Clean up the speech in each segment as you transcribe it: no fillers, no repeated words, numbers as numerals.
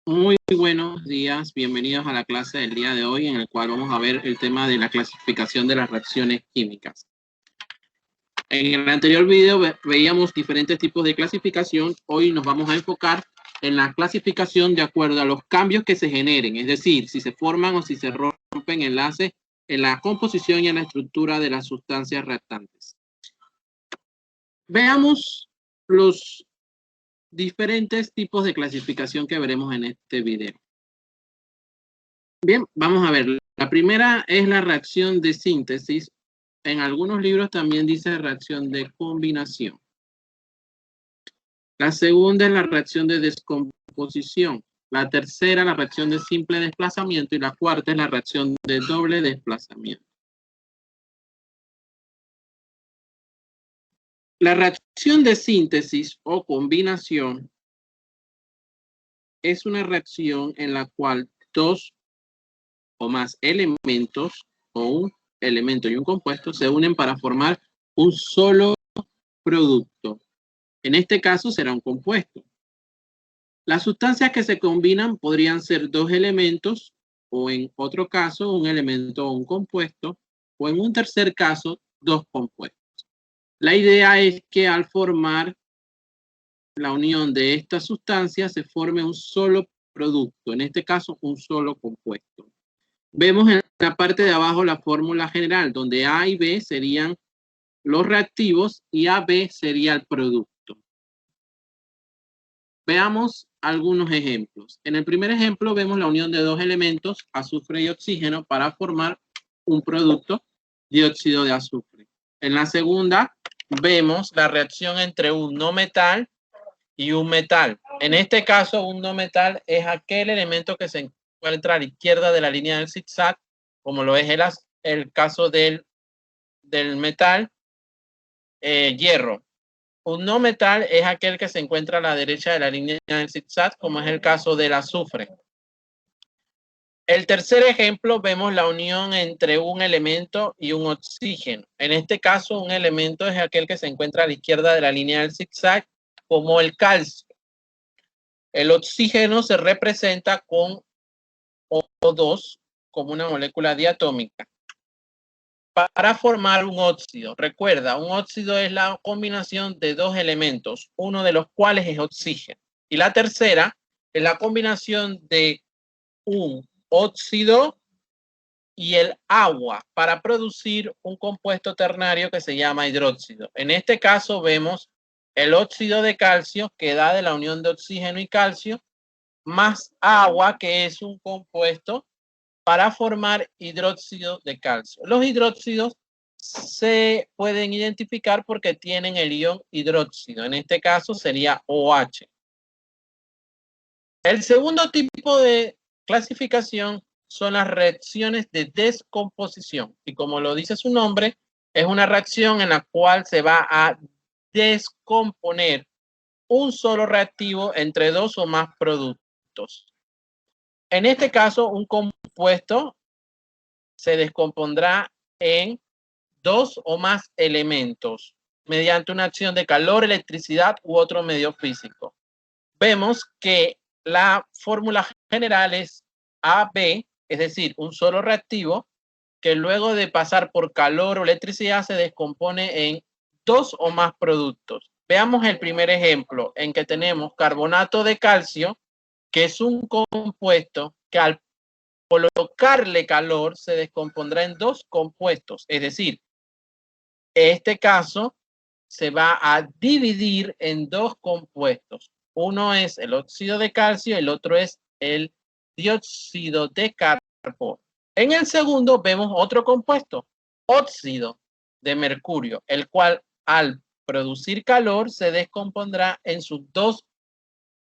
Muy buenos días, bienvenidos a la clase del día de hoy en el cual vamos a ver el tema de la clasificación de las reacciones químicas. En el anterior video veíamos diferentes tipos de clasificación. Hoy nos vamos a enfocar en la clasificación de acuerdo a los cambios que se generen, es decir, si se forman o si se rompen enlaces en la composición y en la estructura de las sustancias reactantes. Veamos los diferentes tipos de clasificación que veremos en este video. Bien, vamos a ver. La primera es la reacción de síntesis. En algunos libros también dice reacción de combinación. La segunda es la reacción de descomposición. La tercera, la reacción de simple desplazamiento. Y la cuarta es la reacción de doble desplazamiento. La reacción de síntesis o combinación es una reacción en la cual dos o más elementos o un elemento y un compuesto se unen para formar un solo producto. En este caso será un compuesto. Las sustancias que se combinan podrían ser dos elementos o en otro caso un elemento o un compuesto o en un tercer caso dos compuestos. La idea es que al formar la unión de estas sustancias se forme un solo producto, en este caso un solo compuesto. Vemos en la parte de abajo la fórmula general, donde A y B serían los reactivos y AB sería el producto. Veamos algunos ejemplos. En el primer ejemplo vemos la unión de dos elementos, azufre y oxígeno, para formar un producto, dióxido de azufre. En la segunda vemos la reacción entre un no metal y un metal. En este caso, un no metal es aquel elemento que se encuentra a la izquierda de la línea del zigzag, como lo es el caso del metal, hierro. Un no metal es aquel que se encuentra a la derecha de la línea del zigzag, como es el caso del azufre. El tercer ejemplo vemos la unión entre un elemento y un oxígeno. En este caso, un elemento es aquel que se encuentra a la izquierda de la línea del zigzag, como el calcio. El oxígeno se representa con O2 como una molécula diatómica para formar un óxido. Recuerda, un óxido es la combinación de dos elementos, uno de los cuales es oxígeno. Y la tercera es la combinación de un óxido y el agua para producir un compuesto ternario que se llama hidróxido. En este caso vemos el óxido de calcio que da de la unión de oxígeno y calcio más agua, que es un compuesto para formar hidróxido de calcio. Los hidróxidos se pueden identificar porque tienen el ion hidróxido. En este caso sería OH. El segundo tipo de clasificación son las reacciones de descomposición. Y como lo dice su nombre, es una reacción en la cual se va a descomponer un solo reactivo entre dos o más productos. En este caso, un compuesto se descompondrá en dos o más elementos mediante una acción de calor, electricidad u otro medio físico. Vemos que la fórmula general es AB, es decir, un solo reactivo que luego de pasar por calor o electricidad se descompone en dos o más productos. Veamos el primer ejemplo en que tenemos carbonato de calcio, que es un compuesto que al colocarle calor se descompondrá en dos compuestos, es decir, este caso se va a dividir en dos compuestos. Uno es el óxido de calcio, el otro es el dióxido de carbono. En el segundo vemos otro compuesto, óxido de mercurio, el cual al producir calor se descompondrá en sus dos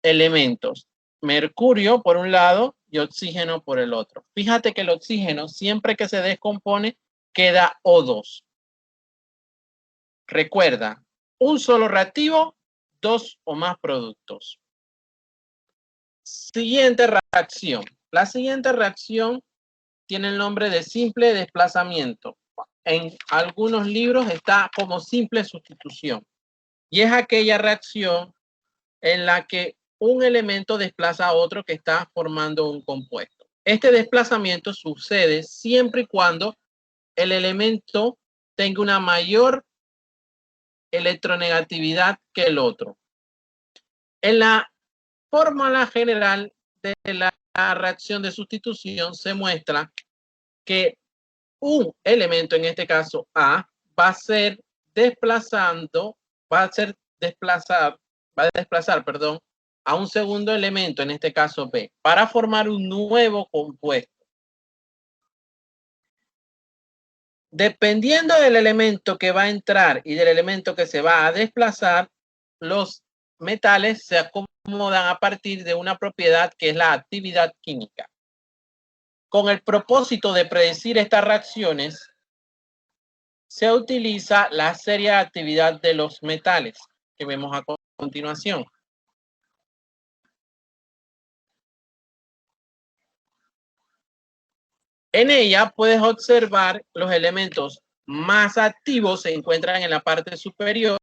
elementos, mercurio por un lado y oxígeno por el otro. Fíjate que el oxígeno siempre que se descompone queda O2. Recuerda, un solo reactivo, dos o más productos. Siguiente reacción. La siguiente reacción tiene el nombre de simple desplazamiento. en algunos libros está como simple sustitución. Y es aquella reacción en la que un elemento desplaza a otro que está formando un compuesto. Este desplazamiento sucede siempre y cuando el elemento tenga una mayor electronegatividad que el otro. En la fórmula general de la reacción de sustitución se muestra que un elemento, en este caso A, va a desplazar, perdón, a un segundo elemento, en este caso B, para formar un nuevo compuesto. Dependiendo del elemento que va a entrar y del elemento que se va a desplazar, los metales se acomodan a partir de una propiedad que es la actividad química. Con el propósito de predecir estas reacciones, se utiliza la serie de actividad de los metales, que vemos a continuación. En ella puedes observar los elementos más activos se encuentran en la parte superior.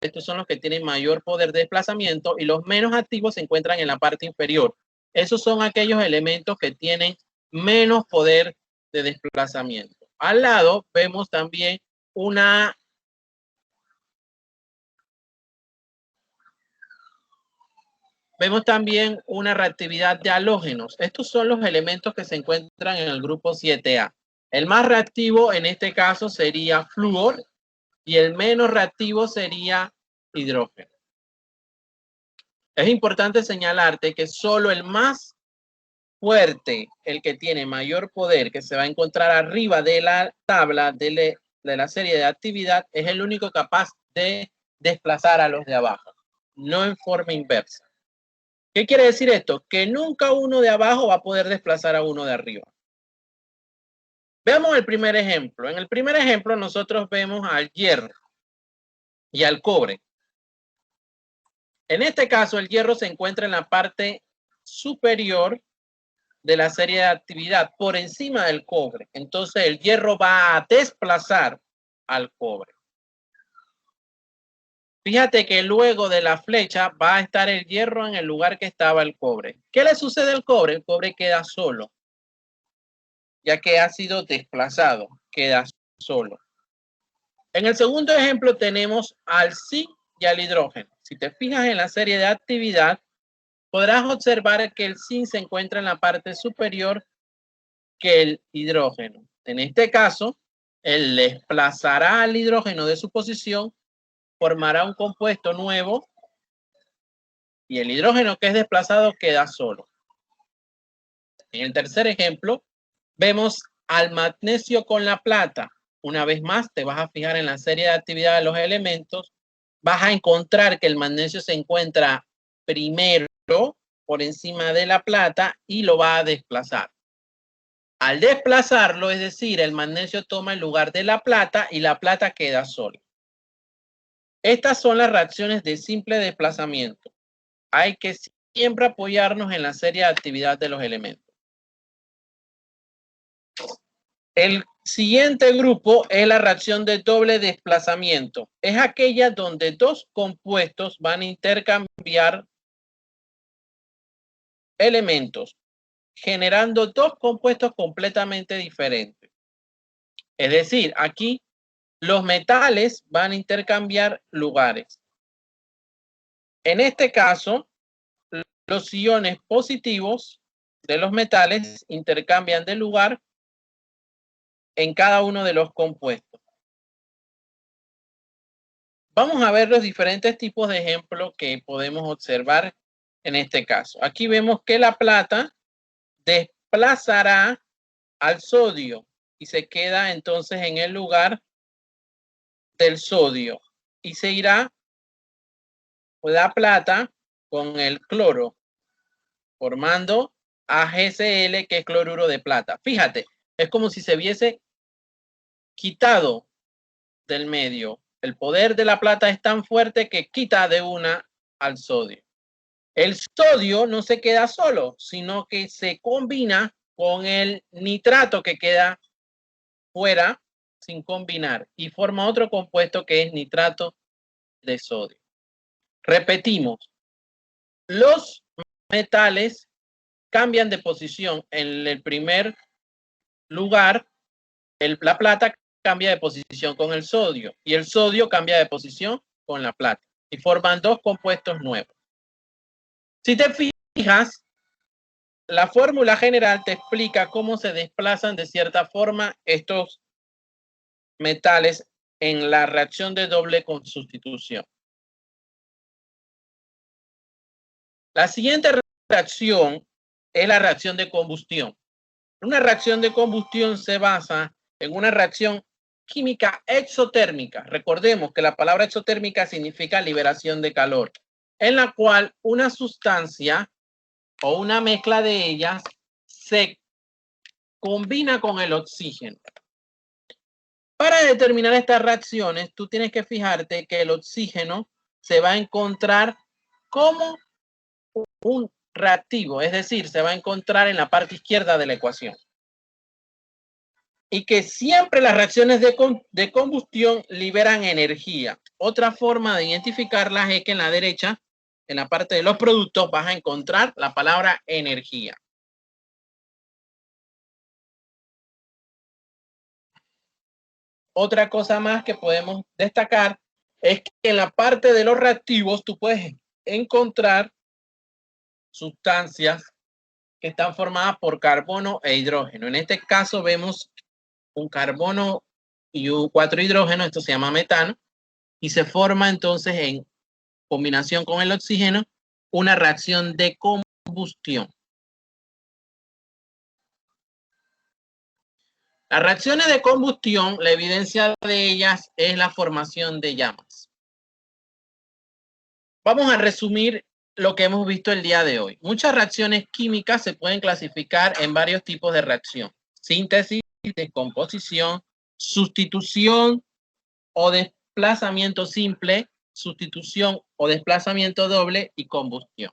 Estos son los que tienen mayor poder de desplazamiento y los menos activos se encuentran en la parte inferior. Esos son aquellos elementos que tienen menos poder de desplazamiento. Al lado vemos también una reactividad de halógenos. Estos son los elementos que se encuentran en el grupo 7A. El más reactivo en este caso sería flúor y el menos reactivo sería hidrógeno. Es importante señalarte que solo el más fuerte, el que tiene mayor poder, que se va a encontrar arriba de la tabla de la serie de actividad, es el único capaz de desplazar a los de abajo, no en forma inversa. ¿Qué quiere decir esto? Que nunca uno de abajo va a poder desplazar a uno de arriba. Veamos el primer ejemplo. En el primer ejemplo nosotros vemos al hierro y al cobre. En este caso el hierro se encuentra en la parte superior de la serie de actividad, por encima del cobre. Entonces el hierro va a desplazar al cobre. Fíjate que luego de la flecha va a estar el hierro en el lugar que estaba el cobre. ¿Qué le sucede al cobre? El cobre queda solo, ya que ha sido desplazado, queda solo. En el segundo ejemplo tenemos al zinc y al hidrógeno. Si te fijas en la serie de actividad, podrás observar que el zinc se encuentra en la parte superior que el hidrógeno. En este caso, él desplazará al hidrógeno de su posición, formará un compuesto nuevo y el hidrógeno que es desplazado queda solo. En el tercer ejemplo, vemos al magnesio con la plata. Una vez más, te vas a fijar en la serie de actividad de los elementos. Vas a encontrar que el magnesio se encuentra primero por encima de la plata y lo va a desplazar. Al desplazarlo, es decir, el magnesio toma el lugar de la plata y la plata queda sola. Estas son las reacciones de simple desplazamiento. Hay que siempre apoyarnos en la serie de actividad de los elementos. El siguiente grupo es la reacción de doble desplazamiento. Es aquella donde dos compuestos van a intercambiar elementos, generando dos compuestos completamente diferentes. Es decir, aquí los metales van a intercambiar lugares. En este caso, los iones positivos de los metales intercambian de lugar en cada uno de los compuestos. Vamos a ver los diferentes tipos de ejemplos que podemos observar en este caso. Aquí vemos que la plata desplazará al sodio y se queda entonces en el lugar del sodio y se irá la plata con el cloro formando AgCl, que es cloruro de plata. Fíjate, es como si se hubiese quitado del medio. El poder de la plata es tan fuerte que quita de una al sodio. El sodio no se queda solo, sino que se combina con el nitrato que queda fuera, sin combinar y forma otro compuesto que es nitrato de sodio. Repetimos, los metales cambian de posición. En el primer lugar, la plata cambia de posición con el sodio y el sodio cambia de posición con la plata y forman dos compuestos nuevos. Si te fijas, la fórmula general te explica cómo se desplazan de cierta forma estos metales en la reacción de doble sustitución. La siguiente reacción es la reacción de combustión. Una reacción de combustión se basa en una reacción química exotérmica. Recordemos que la palabra exotérmica significa liberación de calor, en la cual una sustancia o una mezcla de ellas se combina con el oxígeno. Para determinar estas reacciones, tú tienes que fijarte que el oxígeno se va a encontrar como un reactivo, es decir, se va a encontrar en la parte izquierda de la ecuación. Y que siempre las reacciones de combustión liberan energía. Otra forma de identificarlas es que en la derecha, en la parte de los productos, vas a encontrar la palabra energía. Otra cosa más que podemos destacar es que en la parte de los reactivos tú puedes encontrar sustancias que están formadas por carbono e hidrógeno. En este caso vemos un carbono y 4 hidrógenos, esto se llama metano, y se forma entonces en combinación con el oxígeno una reacción de combustión. Las reacciones de combustión, la evidencia de ellas es la formación de llamas. Vamos a resumir lo que hemos visto el día de hoy. Muchas reacciones químicas se pueden clasificar en varios tipos de reacción: síntesis, descomposición, sustitución o desplazamiento simple, sustitución o desplazamiento doble y combustión.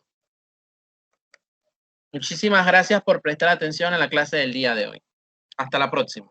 Muchísimas gracias por prestar atención a la clase del día de hoy. Hasta la próxima.